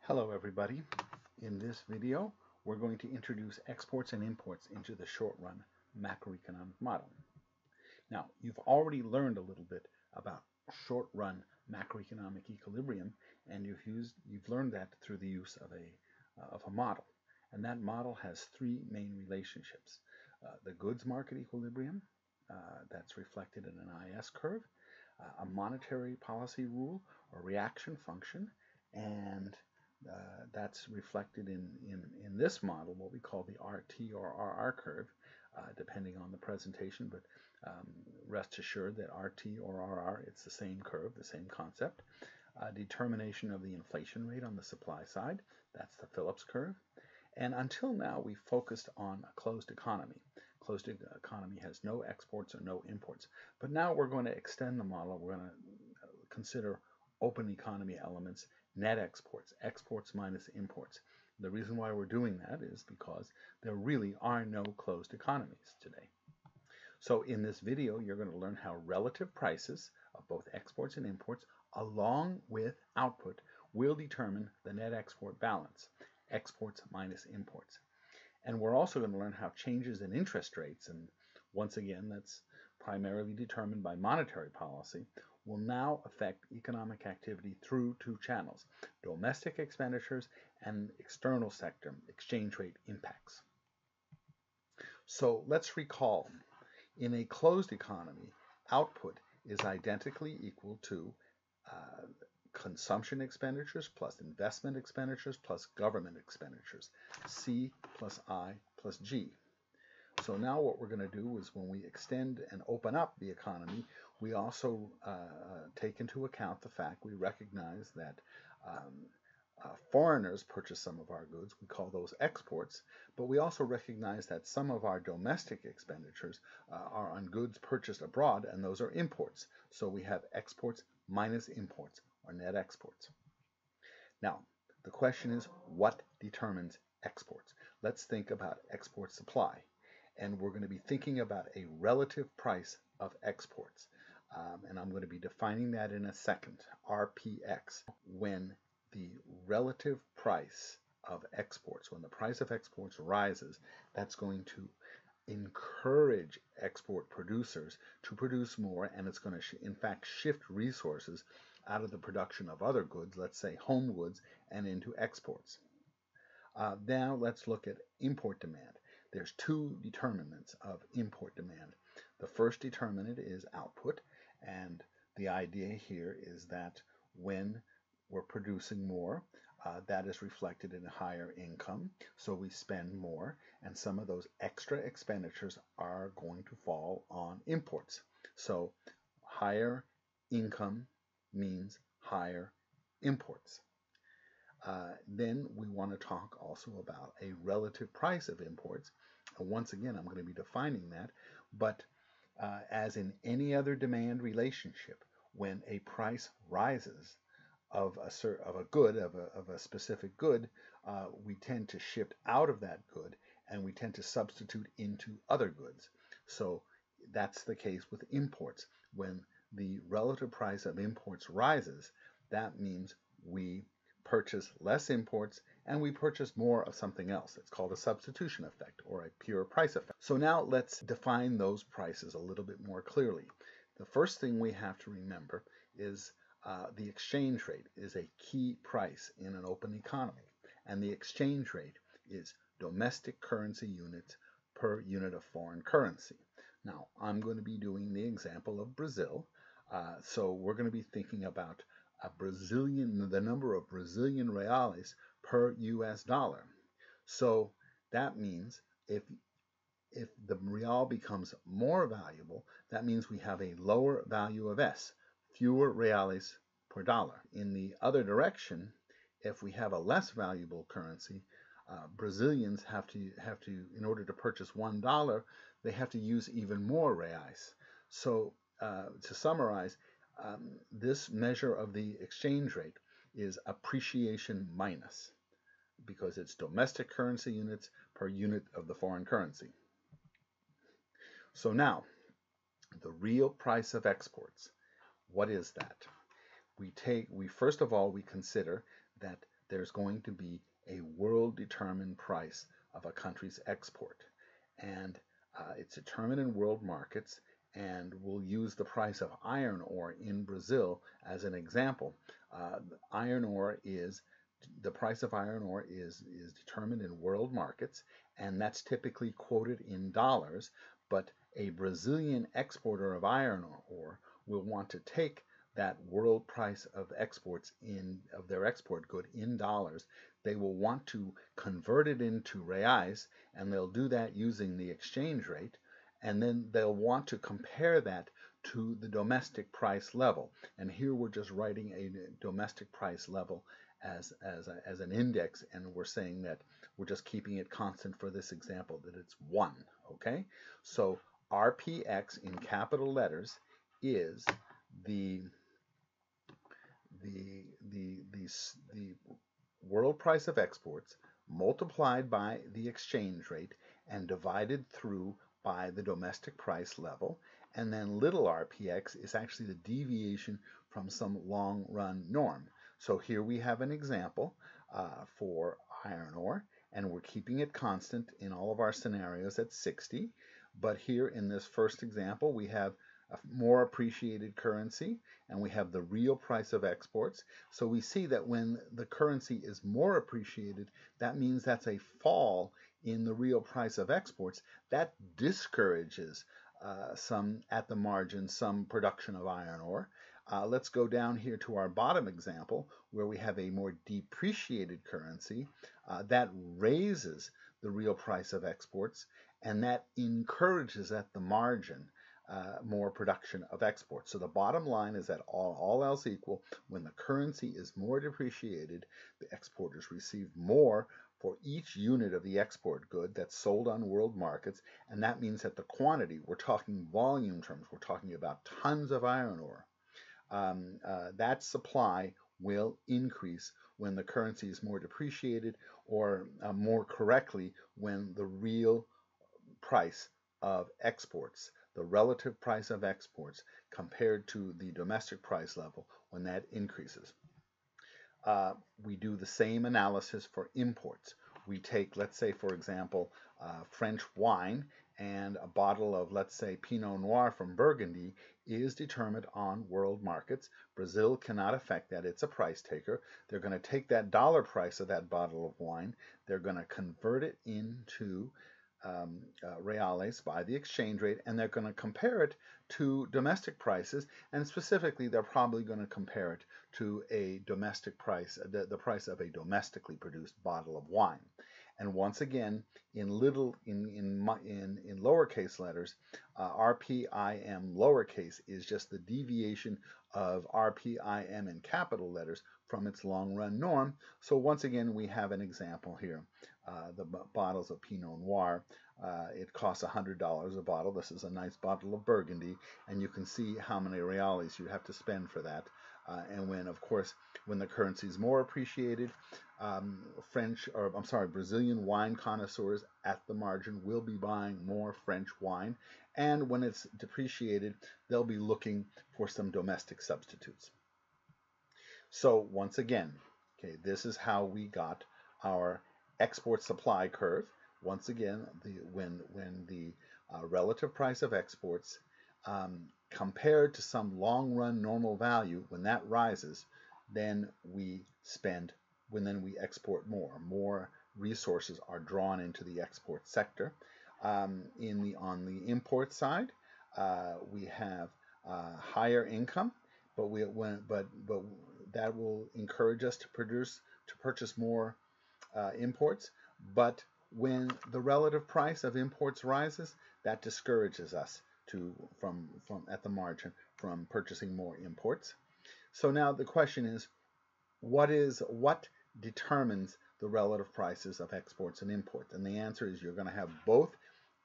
Hello everybody. In this video, we're going to introduce exports and imports into the short-run macroeconomic model. Now, you've already learned a little bit about short-run macroeconomic equilibrium, and you've learned that through the use of a model. And that model has three main relationships. The goods market equilibrium, that's reflected in an IS curve, a monetary policy rule or reaction function, and that's reflected in this model, what we call the RT or RR curve, depending on the presentation, but rest assured that RT or RR, it's the same curve, the same concept. Determination of the inflation rate on the supply side, that's the Phillips curve. And until now, we focused on a closed economy. Closed economy has no exports or no imports. But now we're going to extend the model. We're going to consider open economy elements, net exports, exports minus imports. The reason why we're doing that is because there really are no closed economies today. So in this video, you're going to learn how relative prices of both exports and imports, along with output, will determine the net export balance, exports minus imports. And we're also going to learn how changes in interest rates, and once again, that's primarily determined by monetary policy, will now affect economic activity through two channels, domestic expenditures and external sector exchange rate impacts. So let's recall, in a closed economy, output is identically equal to consumption expenditures plus investment expenditures plus government expenditures, C plus I plus G. So now what we're going to do is when we extend and open up the economy, we also take into account the fact we recognize that foreigners purchase some of our goods. We call those exports, but we also recognize that some of our domestic expenditures are on goods purchased abroad, and those are imports. So we have exports minus imports, or net exports. Now, the question is, what determines exports? Let's think about export supply. And we're going to be thinking about a relative price of exports. And I'm going to be defining that in a second, RPX. When the relative price of exports, when the price of exports rises, that's going to encourage export producers to produce more, and it's going to, in fact, shift resources out of the production of other goods, let's say home goods, and into exports. Now let's look at import demand. There's two determinants of import demand. The first determinant is output, and the idea here is that when we're producing more, that is reflected in a higher income, so we spend more, and some of those extra expenditures are going to fall on imports. So higher income means higher imports. Then we want to talk also about a relative price of imports. Once again, I'm going to be defining that, but as in any other demand relationship, when a price rises of a good, of a specific good, we tend to shift out of that good and we tend to substitute into other goods. So that's the case with imports. When the relative price of imports rises, that means we purchase less imports and we purchase more of something else. It's called a substitution effect or a pure price effect. So now let's define those prices a little bit more clearly. The first thing we have to remember is the exchange rate is a key price in an open economy, and the exchange rate is domestic currency units per unit of foreign currency. Now, I'm going to be doing the example of Brazil, so we're going to be thinking about the number of Brazilian reais per US dollar. So that means if the real becomes more valuable, that means we have a lower value of S, fewer reales per dollar. In the other direction, if we have a less valuable currency, Brazilians have to, in order to purchase $1, they have to use even more reais. So to summarize, this measure of the exchange rate is appreciation minus, because it's domestic currency units per unit of the foreign currency. So now, the real price of exports, what is that? We first of all, we consider that there's going to be a world-determined price of a country's export. And it's determined in world markets, and we'll use the price of iron ore in Brazil as an example. Iron ore is the price of iron ore is determined in world markets, and that's typically quoted in dollars. But a Brazilian exporter of iron ore will want to take that world price of exports of their export good in dollars. They will want to convert it into reais, and they'll do that using the exchange rate. And then they'll want to compare that to the domestic price level. And here we're just writing a domestic price level as an index, and we're saying that we're just keeping it constant for this example, that it's 1, okay? So RPX in capital letters is the world price of exports multiplied by the exchange rate and divided through by the domestic price level. And then little RPX is actually the deviation from some long run norm. So here we have an example for iron ore, and we're keeping it constant in all of our scenarios at 60. But here in this first example, we have a more appreciated currency, and we have the real price of exports. So we see that when the currency is more appreciated, that means that's a fall in the real price of exports. That discourages at the margin, some production of iron ore. Let's go down here to our bottom example where we have a more depreciated currency that raises the real price of exports, and that encourages at the margin more production of exports. So the bottom line is that all else equal, when the currency is more depreciated, the exporters receive more for each unit of the export good that's sold on world markets, and that means that the quantity, we're talking volume terms, we're talking about tons of iron ore, that supply will increase when the currency is more depreciated, or more correctly, when the real price of exports, the relative price of exports compared to the domestic price level, when that increases. We do the same analysis for imports. We take, let's say, for example, French wine, and a bottle of, let's say, Pinot Noir from Burgundy is determined on world markets. Brazil cannot affect that. It's a price taker. They're going to take that dollar price of that bottle of wine. They're going to convert it into reales by the exchange rate, and they're going to compare it to domestic prices, and specifically they're probably going to compare it to a domestic price, the price of a domestically produced bottle of wine. And once again, in lowercase letters, RPIM lowercase is just the deviation of RPIM in capital letters from its long run norm. So once again, we have an example here. The bottles of Pinot Noir, it costs $100 a bottle. This is a nice bottle of Burgundy, and you can see how many reales you have to spend for that. And when, of course, when the currency is more appreciated, Brazilian wine connoisseurs at the margin will be buying more French wine. And when it's depreciated, they'll be looking for some domestic substitutes. So once again, okay, this is how we got our export supply curve. Once again, when the relative price of exports compared to some long run normal value, when that rises, then we export more. More resources are drawn into the export sector. On the import side, we have higher income, but that will encourage us to purchase more imports. But when the relative price of imports rises, that discourages us from at the margin from purchasing more imports. So now the question is, what determines the relative prices of exports and imports? And the answer is you're going to have both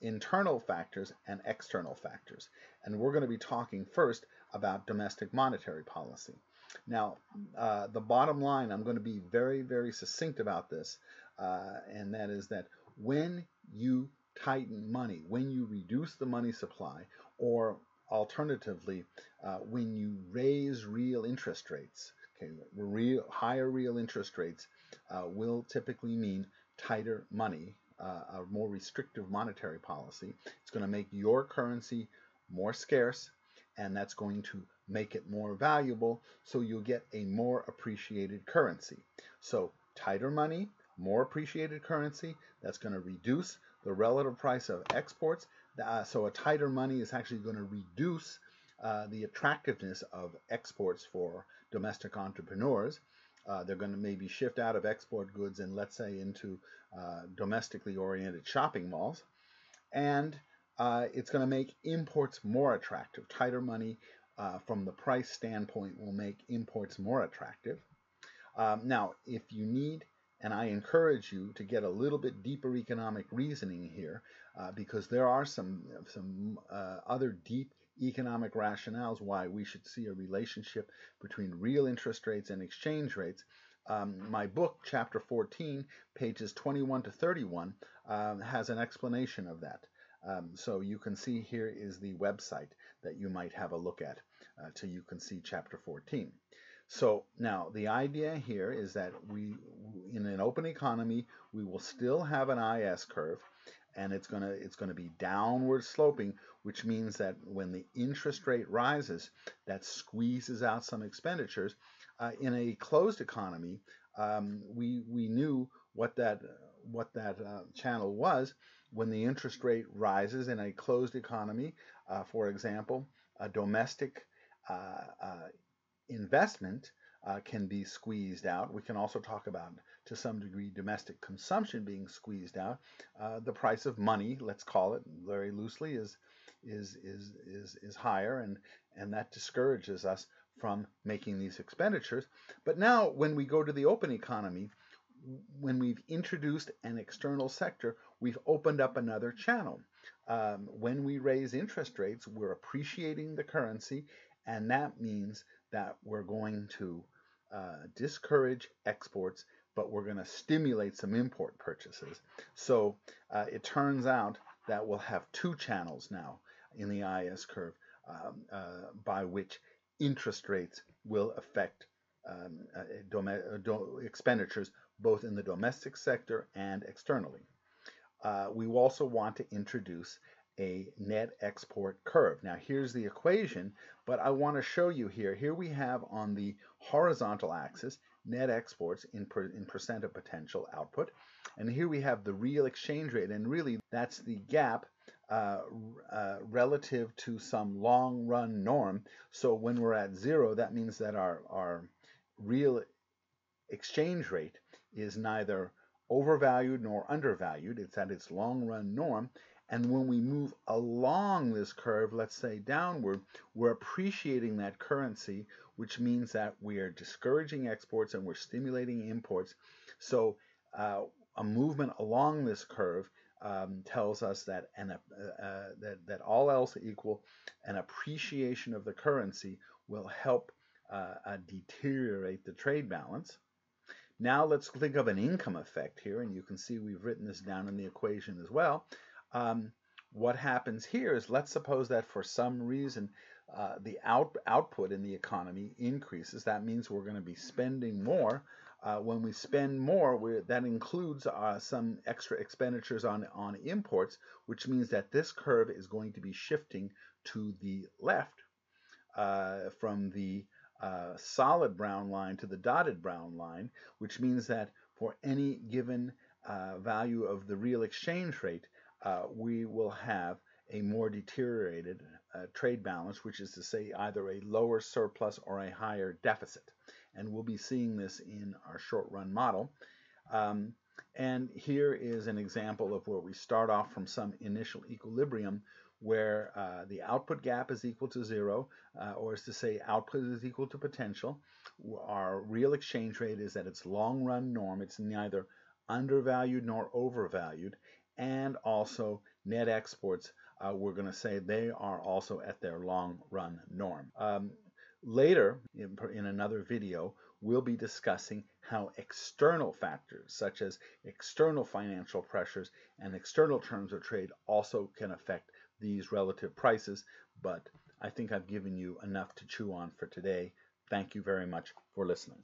internal factors and external factors. And we're going to be talking first about domestic monetary policy. Now, the bottom line, I'm going to be very, very succinct about this, and that is that when you tighten money, when you reduce the money supply, or alternatively, when you raise real interest rates, Okay, higher real interest rates will typically mean tighter money, a more restrictive monetary policy. It's going to make your currency more scarce, and that's going to make it more valuable, so you'll get a more appreciated currency. So tighter money, more appreciated currency, that's going to reduce the relative price of exports. So a tighter money is actually going to reduce the attractiveness of exports for domestic entrepreneurs. They're going to maybe shift out of export goods and, let's say, into domestically oriented shopping malls. And it's going to make imports more attractive. Tighter money from the price standpoint will make imports more attractive. Now, if you need, and I encourage you to get a little bit deeper economic reasoning here, because there are some other deep economic rationales why we should see a relationship between real interest rates and exchange rates. My book, Chapter 14, pages 21 to 31, has an explanation of that. So you can see here is the website that you might have a look at, so you can see Chapter 14. So now the idea here is that in an open economy, we will still have an IS curve, and it's going to be downward sloping, which means that when the interest rate rises, that squeezes out some expenditures. In a closed economy, we knew what that channel was. When the interest rate rises in a closed economy, for example, a domestic investment can be squeezed out. We can also talk about, to some degree, domestic consumption being squeezed out. The price of money, let's call it very loosely, is higher, and that discourages us from making these expenditures. But now, when we go to the open economy, when we've introduced an external sector, we've opened up another channel. When we raise interest rates, we're appreciating the currency, and that means that we're going to discourage exports, but we're going to stimulate some import purchases. So it turns out that we'll have two channels now in the IS curve by which interest rates will affect expenditures both in the domestic sector and externally. We also want to introduce a net export curve. Now here's the equation, but I want to show you here. Here we have on the horizontal axis net exports in percent of potential output, and here we have the real exchange rate, and really that's the gap relative to some long run norm. So when we're at zero, that means that our real exchange rate is neither overvalued nor undervalued. It's at its long run norm. And when we move along this curve, let's say downward, we're appreciating that currency, which means that we are discouraging exports and we're stimulating imports. So a movement along this curve tells us that that all else equal, an appreciation of the currency will help deteriorate the trade balance. Now let's think of an income effect here, and you can see we've written this down in the equation as well. What happens here is, let's suppose that for some reason the output in the economy increases. That means we're going to be spending more. When we spend more, that includes some extra expenditures on imports, which means that this curve is going to be shifting to the left from the solid brown line to the dotted brown line, which means that for any given value of the real exchange rate, we will have a more deteriorated trade balance, which is to say either a lower surplus or a higher deficit. And we'll be seeing this in our short run model. And here is an example of where we start off from some initial equilibrium where the output gap is equal to zero, or is to say output is equal to potential. Our real exchange rate is at its long run norm. It's neither undervalued nor overvalued. And also net exports, we're going to say they are also at their long run norm. Later, in another video, we'll be discussing how external factors, such as external financial pressures and external terms of trade, also can affect these relative prices. But I think I've given you enough to chew on for today. Thank you very much for listening.